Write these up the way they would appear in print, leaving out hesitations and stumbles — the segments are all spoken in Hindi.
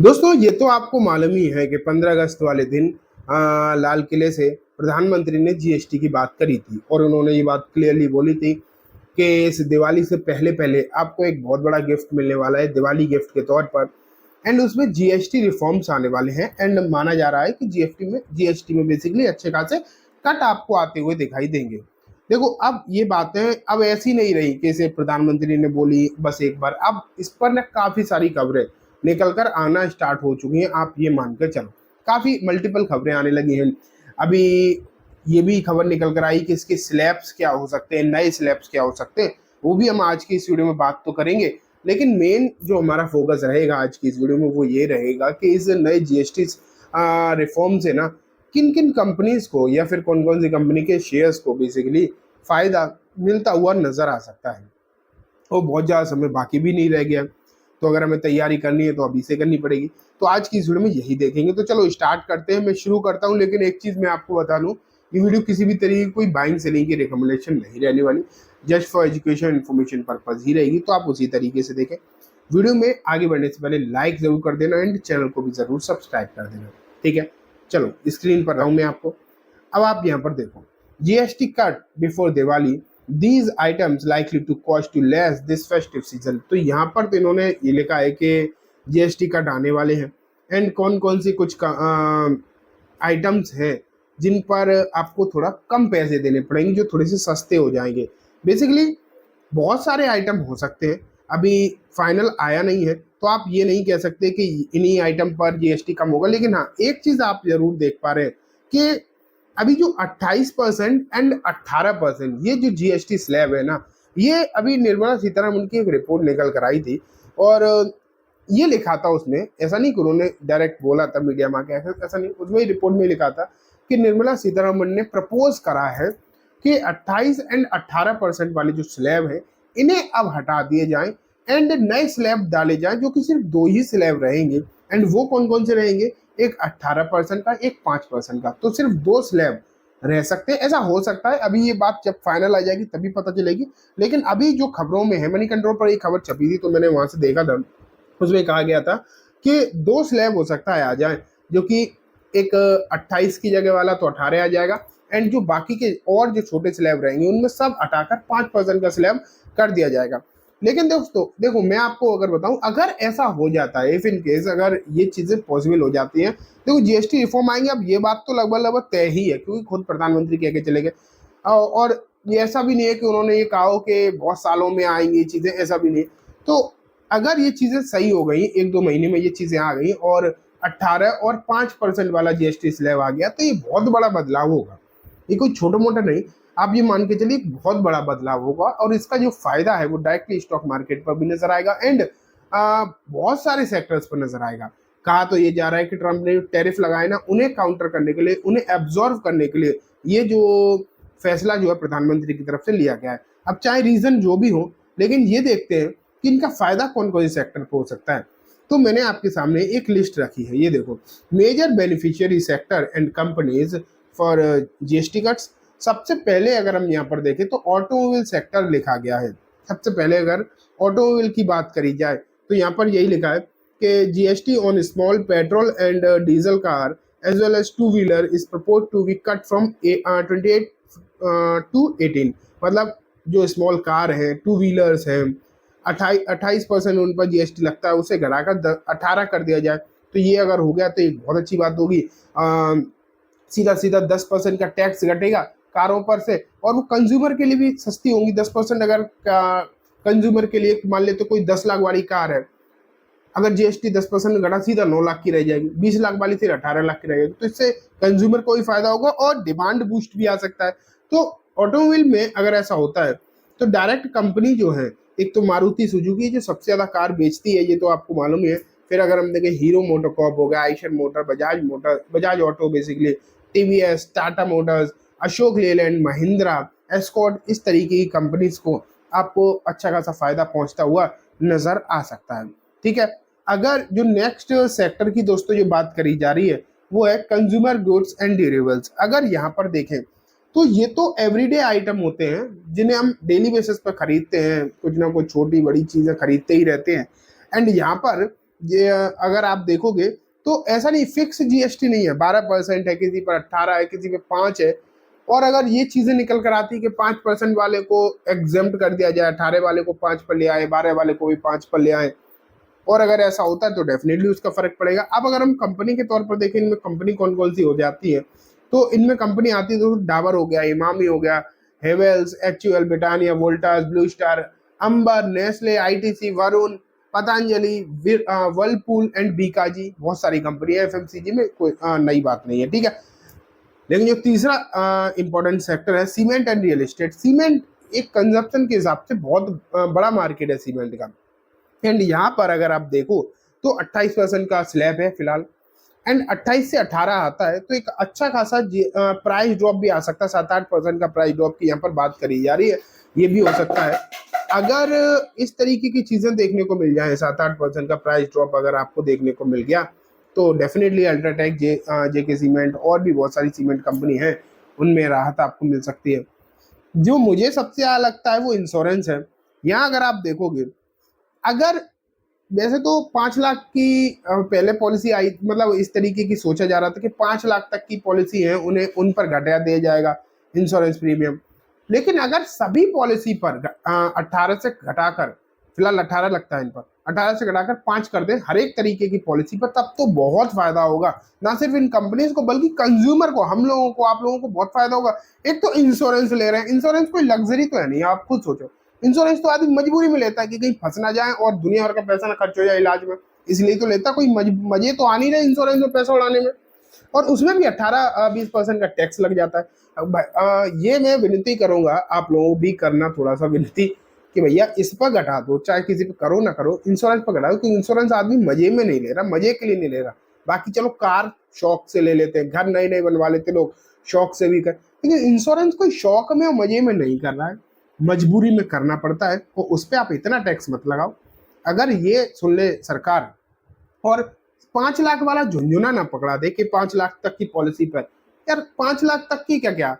दोस्तों ये तो आपको मालूम ही है कि 15 अगस्त वाले दिन लाल किले से प्रधानमंत्री ने जीएसटी की बात करी थी और उन्होंने ये बात क्लियरली बोली थी कि इस दिवाली से पहले पहले आपको एक बहुत बड़ा गिफ्ट मिलने वाला है दिवाली गिफ्ट के तौर पर। एंड उसमें जीएसटी रिफॉर्म्स आने वाले हैं एंड माना जा रहा है कि जीएसटी में बेसिकली अच्छे खासे कट आपको आते हुए दिखाई देंगे। देखो अब ये बातें अब ऐसी नहीं रही कि इसे प्रधानमंत्री ने बोली बस एक बार, अब इस पर ना काफी सारी खबरें निकल कर आना स्टार्ट हो चुकी हैं। आप ये मानकर चलो काफी मल्टीपल खबरें आने लगी हैं। अभी ये भी खबर निकल कर आई कि इसके स्लैब्स क्या हो सकते हैं, नए स्लैब्स क्या हो सकते हैं, वो भी हम आज की इस वीडियो में बात तो करेंगे। लेकिन मेन जो हमारा फोकस रहेगा आज की इस वीडियो में वो ये रहेगा कि इस नए जीएसटी रिफॉर्म से ना किन किन कंपनीज को या फिर कौन कौन सी कंपनी के शेयर्स को बेसिकली फायदा मिलता हुआ नजर आ सकता है। और बहुत ज़्यादा समय बाकी भी नहीं रह गया, तो अगर हमें तैयारी करनी है तो अभी से करनी पड़ेगी। तो आज की इस वीडियो में यही देखेंगे। तो चलो स्टार्ट करते हैं। मैं शुरू करता हूँ, लेकिन एक चीज़ मैं आपको बता दूँ, ये वीडियो किसी भी तरीके की कोई बाइंग सेलिंग की रिकमेंडेशन नहीं रहने वाली, just for education information purpose ही रहेगी। तो आप उसी तरीके से देखें। वीडियो में आगे बढ़ने से पहले लाइक जरूर कर देना एंड चैनल को भी जरूर सब्सक्राइब कर देना, ठीक है। चलो स्क्रीन पर रहूँ मैं आपको। अब आप यहाँ पर देखो, GST cut before Diwali, these items likely to cost to less this festive season. तो यहाँ पर तो इन्होंने ये लिखा है कि जीएसटी कट आने वाले हैं एंड कौन कौन सी कुछ आइटम्स हैं जिन पर आपको थोड़ा कम पैसे देने पड़ेंगे, जो थोड़े से सस्ते हो जाएंगे। बेसिकली बहुत सारे आइटम हो सकते हैं, अभी फाइनल आया नहीं है, तो आप ये नहीं कह सकते कि इन्हीं आइटम पर जीएसटी कम होगा। लेकिन हाँ, एक चीज आप जरूर देख पा रहे हैं कि अभी जो 28% एंड 18% ये जो जीएसटी स्लैब है ना, ये अभी निर्मला सीतारमण की एक रिपोर्ट निकल कर आई थी और ये लिखा था उसमें, ऐसा नहीं कि उन्होंने डायरेक्ट बोला था मीडिया में आके, ऐसा नहीं, उसमें रिपोर्ट में लिखा था कि निर्मला सीतारमण ने प्रपोज करा है कि 28 एंड 18% वाले जो स्लैब है इन्हें अब हटा दिए जाएं एंड नए स्लैब डाले जाएं, जो कि सिर्फ 2 ही स्लैब रहेंगे। एंड वो कौन कौन से रहेंगे, एक 18% का, एक 5% का। तो सिर्फ 2 स्लैब रह सकते हैं। ऐसा हो सकता है, अभी ये बात जब फाइनल आ जाएगी तभी पता चलेगी। लेकिन अभी जो खबरों में है, मनी कंट्रोल पर एक खबर छपी थी तो मैंने वहां से देखा था, उसमें कहा गया था कि 2 स्लैब हो सकता है आ जाए, जो कि एक 28 की जगह वाला तो 18 आ जाएगा एंड जो बाकी के और जो छोटे स्लैब रहेंगे उनमें सब हटाकर 5% का स्लैब कर दिया जाएगा। लेकिन दोस्तों देखो, मैं आपको अगर बताऊं, अगर ऐसा हो जाता है, इफ इन केस अगर ये चीजें पॉसिबल हो जाती हैं, देखो जीएसटी रिफॉर्म आएंगे। अब ये बात तो लगभग लगभग तय ही है, क्योंकि खुद प्रधानमंत्री कह के चले गए। और ये ऐसा भी नहीं है कि उन्होंने ये कहा हो कि बहुत सालों में आएंगी ये चीजें, ऐसा भी नहीं। तो अगर ये चीजें सही हो गई, 1-2 महीने में ये चीजें आ गई और 18 और 5% वाला जीएसटी स्लैब आ गया, तो ये बहुत बड़ा बदलाव होगा। ये कोई छोटा मोटा नहीं, आप ये मान के चलिए बहुत बड़ा बदलाव होगा। और इसका जो फायदा है वो डायरेक्टली स्टॉक मार्केट पर भी नजर आएगा एंड बहुत सारे सेक्टर्स पर नजर आएगा। कहा तो ये जा रहा है कि ट्रम्प ने टैरिफ लगाए ना, उन्हें काउंटर करने के लिए, उन्हें एब्जॉर्व करने के लिए ये जो फैसला जो है प्रधानमंत्री की तरफ से लिया गया है। अब चाहे रीजन जो भी हो, लेकिन ये देखते हैं कि इनका फायदा कौन कौन से सेक्टर पर हो सकता है। तो मैंने आपके सामने एक लिस्ट रखी है, ये देखो, major beneficiary sector and companies for GST cuts. सबसे पहले अगर हम यहाँ पर देखें तो ऑटोमोबाइल सेक्टर लिखा गया है। सबसे पहले अगर ऑटोमोबाइल की बात करी जाए तो यहाँ पर यही लिखा है कि GST on small petrol and diesel car as well as two wheeler is propose to be cut from 28 to 18। मतलब जो स्मॉल कार है, टू व्हीलर्स हैं, 28% उन पर जीएसटी लगता है, उसे घटाकर 18 कर दिया जाए। तो ये अगर हो गया तो एक बहुत अच्छी बात होगी। सीधा सीधा 10% का टैक्स घटेगा कारों पर से, और वो कंज्यूमर के लिए भी सस्ती होंगी। 10% अगर कंज्यूमर के लिए, मान ले तो कोई 10 लाख वाली कार है, अगर जीएसटी 10% घटा सीधा 9 लाख की रह जाएगी, 20 लाख वाली फिर 18 लाख की रह जाएगी। तो इससे कंज्यूमर को ही फायदा होगा और डिमांड बूस्ट भी आ सकता है। तो ऑटोमोबाइल में अगर ऐसा होता है तो डायरेक्ट कंपनी जो है, एक तो मारुति सुजुकी जो सबसे ज्यादा कार बेचती है, ये तो आपको मालूम ही है। फिर अगर हम देखें, हीरो मोटोकॉर्प हो गया, Eicher motor, Bajaj auto basically, TVS, Tata Motors, Ashok Leyland, Mahindra, escort, इस तरीके की कंपनीज को आपको अच्छा खासा फायदा पहुंचता हुआ नजर आ सकता है, ठीक है। अगर जो नेक्स्ट सेक्टर की दोस्तों जो बात करी जा रही है वो है कंज्यूमर गुड्स एंड ड्यूरेबल्स। अगर यहाँ पर देखें तो ये तो एवरीडे आइटम होते हैं जिन्हें हम डेली बेसिस पर खरीदते हैं, कुछ ना कुछ छोटी बड़ी चीजें खरीदते ही रहते हैं। एंड यहाँ पर ये अगर आप देखोगे तो ऐसा नहीं, फिक्स जीएसटी नहीं है, 12% है, किसी पर 18 है, किसी पे 5 है। और अगर ये चीजें निकल कर आती कि 5% वाले को एग्जेम्प्ट कर दिया जाए, 18 वाले को 5 पर ले आए, 12 वाले को भी 5 पर ले आए, और अगर ऐसा होता है तो डेफिनेटली उसका फर्क पड़ेगा। अब अगर हम कंपनी के तौर पर देखें, इनमें कंपनी कौन कौन सी हो जाती है, तो इनमें कंपनी आती है तो डाबर हो गया, इमामी हो गया, Havells, HUL, Britannia, Voltas, Blue Star, Amber, Nestle, ITC, Varun, Patanjali, Whirlpool and Bikaji, बहुत सारी कंपनी है। एफएमसीजी में कोई नई बात नहीं है, ठीक है। लेकिन जो तीसरा इंपॉर्टेंट सेक्टर है, cement and real estate. Cement एक कंजप्शन के हिसाब से बहुत बड़ा मार्केट है सीमेंट का। एंड यहाँ पर अगर आप देखो तो 28% का स्लैब है फिलहाल, एंड 28 से 18 आता है, तो एक अच्छा खासा प्राइस ड्रॉप भी आ सकता है। 7-8% का प्राइस ड्रॉप की यहाँ पर बात करी जा रही है, ये भी हो सकता है। अगर इस तरीके की चीजें देखने को मिल जाए, 7-8% का प्राइस ड्रॉप अगर आपको देखने को मिल गया, तो डेफिनेटली अल्ट्राटेक, जेके सीमेंट और भी बहुत सारी सीमेंट कंपनी है, उनमें राहत आपको मिल सकती है। जो मुझे सबसे ज्यादा लगता है वो इंश्योरेंस है। यहाँ अगर आप देखोगे, अगर वैसे तो 5 लाख की पहले पॉलिसी आई, मतलब इस तरीके की सोचा जा रहा था कि 5 लाख तक की पॉलिसी है उन्हें उन पर घटा दिया जाएगा इंश्योरेंस प्रीमियम। लेकिन अगर सभी पॉलिसी पर 18 से घटाकर, फिलहाल 18 लगता है इन पर, 18 से घटाकर 5 कर दें हर एक तरीके की पॉलिसी पर, तब तो बहुत फायदा होगा, ना सिर्फ इन कंपनीज को बल्कि कंज्यूमर को, हम लोगों को, आप लोगों को बहुत फायदा होगा। एक तो इंश्योरेंस ले रहे हैं, इंश्योरेंस कोई लग्जरी तो है नहीं, आप खुद सोचो। इंश्योरेंस तो आदमी मजबूरी में लेता है कि कहीं फंस ना जाए और दुनिया भर का पैसा ना खर्च हो जाए इलाज में, इसलिए तो लेता। कोई मजे तो आ नहीं रहे इंश्योरेंस में पैसा उड़ाने में, और उसमें भी 18-20% का टैक्स लग जाता है। ये मैं विनती करूंगा आप लोगों भी करना, थोड़ा सा विनती कि भैया इस पर घटा दो, चाहे किसी पे करो ना करो, इंश्योरेंस पर घटा दो, क्योंकि इंश्योरेंस आदमी मजे में नहीं ले रहा, मजे के लिए नहीं ले रहा। बाकी चलो कार शौक से ले लेते हैं, घर नए नए बनवा लेते लोग, शौक से भी कर, लेकिन इंश्योरेंस कोई शौक में और मजे में नहीं कर रहा है, मजबूरी में करना पड़ता है, तो उस पर आप इतना टैक्स मत लगाओ। अगर ये सुन ले सरकार, और 5 लाख वाला झुंझुना ना पकड़ा दे कि 5 लाख तक की पॉलिसी पर, यार 5 लाख तक की क्या क्या,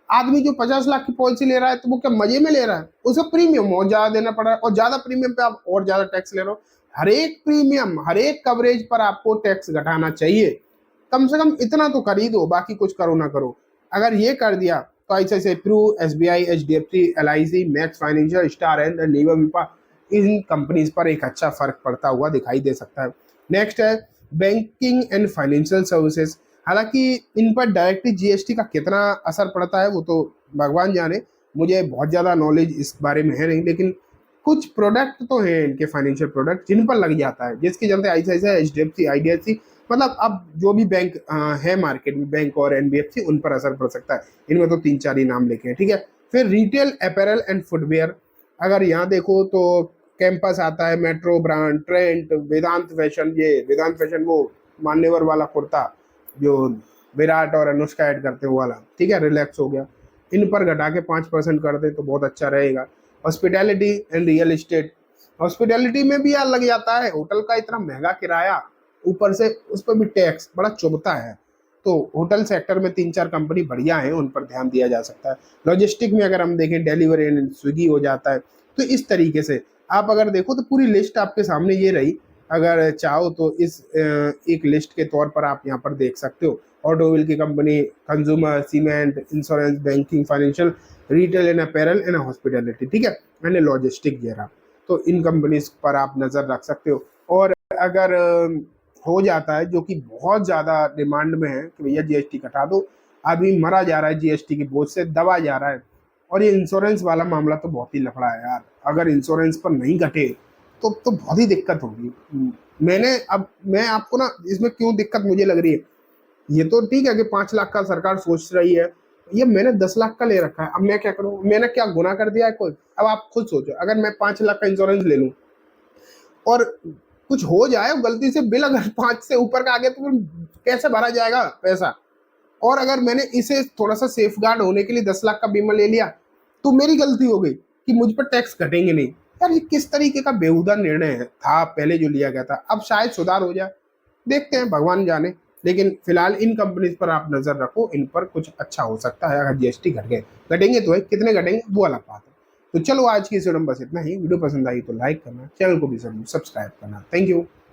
आदमी जो 50 लाख की पॉलिसी ले रहा है तो वो क्या मजे में ले रहा है, उसे प्रीमियम और ज्यादा देना पड़ रहा है, और ज्यादा प्रीमियम पे आप और ज्यादा टैक्स ले रहे हो। हर एक प्रीमियम, हर एक कवरेज पर आपको टैक्स घटाना चाहिए, कम से कम इतना तो कर ही दो, बाकी कुछ करो ना करो। अगर ये कर दिया तो ऐसे Pru, SBI, HDFC, LIC, Max Financial, Star and Nigam विपा, इन कंपनीज पर एक अच्छा फर्क पड़ता हुआ दिखाई दे सकता है। नेक्स्ट है बैंकिंग एंड फाइनेंशियल सर्विसेज। हालांकि इन पर डायरेक्टली जीएसटी का कितना असर पड़ता है वो तो भगवान जाने, मुझे बहुत ज़्यादा नॉलेज इस बारे में है नहीं, लेकिन कुछ प्रोडक्ट तो हैं इनके, फाइनेंशियल प्रोडक्ट जिन पर लग जाता है, जिसके चलते आईसीआईसीआई, एचडीएफसी, आईडीएफसी, मतलब अब जो भी बैंक है मार्केट में, बैंक और एनबीएफसी, उन पर असर पड़ सकता है। इनमें तो 3-4 ही नाम लिखे हैं, ठीक है। फिर रिटेल, अपैरल एंड फुटवेयर, अगर यहाँ देखो तो कैंपस आता है, मेट्रो ब्रांड, ट्रेंड, वेदांत फैशन, ये वेदांत फैशन वो मान्यवर वाला कुर्ता जो विराट और अनुष्का ऐड करते हैं वाला, ठीक है, रिलैक्स हो गया। इन पर घटा के 5% कर दे तो बहुत अच्छा रहेगा। Hospitality and real estate, hospitality में भी यार लग जाता है, होटल का इतना महंगा किराया, ऊपर से उस पर भी टैक्स बड़ा चुभता है, तो होटल सेक्टर में 3-4 कंपनी बढ़िया है, उन पर ध्यान दिया जा सकता है। लॉजिस्टिक में अगर हम देखें, डिलीवरी एंड स्विगी हो जाता है। तो इस तरीके से आप अगर देखो तो पूरी लिस्ट आपके सामने ये रही, अगर चाहो तो इस एक लिस्ट के तौर पर आप यहाँ पर देख सकते हो। ऑटोमोबाइल की company, consumer, cement, insurance, banking, financial, retail and apparel and hospitality, ठीक है, एंड लॉजिस्टिक ये रहा। तो इन कंपनीज पर आप नज़र रख सकते हो। और अगर हो जाता है, जो कि बहुत ज़्यादा डिमांड में है कि भैया जीएसटी घटा दो, आदमी मरा जा रहा है जीएसटी के बोझ से, दबा जा रहा है, और ये इंश्योरेंस वाला मामला तो बहुत ही लफड़ा है यार, अगर इंश्योरेंस पर नहीं घटे तो बहुत ही दिक्कत होगी। मैं आपको ना इसमें क्यों दिक्कत मुझे लग रही है, ये तो ठीक है कि 5 लाख का सरकार सोच रही है, ये मैंने 10 लाख का ले रखा है, अब मैं क्या करूं, मैंने क्या गुनाह कर दिया है कोई। अब आप खुद सोचो, अगर मैं 5 लाख का इंश्योरेंस ले लूं और कुछ हो जाए गलती से, बिल अगर 5 से ऊपर का आ गया, तो फिर कैसे भरा जाएगा पैसा। और अगर मैंने इसे थोड़ा सा सेफ गार्ड होने के लिए 10 लाख का बीमा ले लिया, तो मेरी गलती हो गई कि मुझ पर टैक्स घटेंगे नहीं। यार ये किस तरीके का बेहुदा निर्णय है था पहले जो लिया गया था, अब शायद सुधार हो जाए, देखते हैं, भगवान जाने। लेकिन फिलहाल इन कंपनीज पर आप नजर रखो, इन पर कुछ अच्छा हो सकता है अगर जीएसटी घट गए। घटेंगे तो है, कितने घटेंगे वो अलग बात है। तो चलो आज की इस वीडियो में बस इतना ही। वीडियो पसंद आई तो लाइक करना, चैनल को भी जरूर सब्सक्राइब करना। Thank you.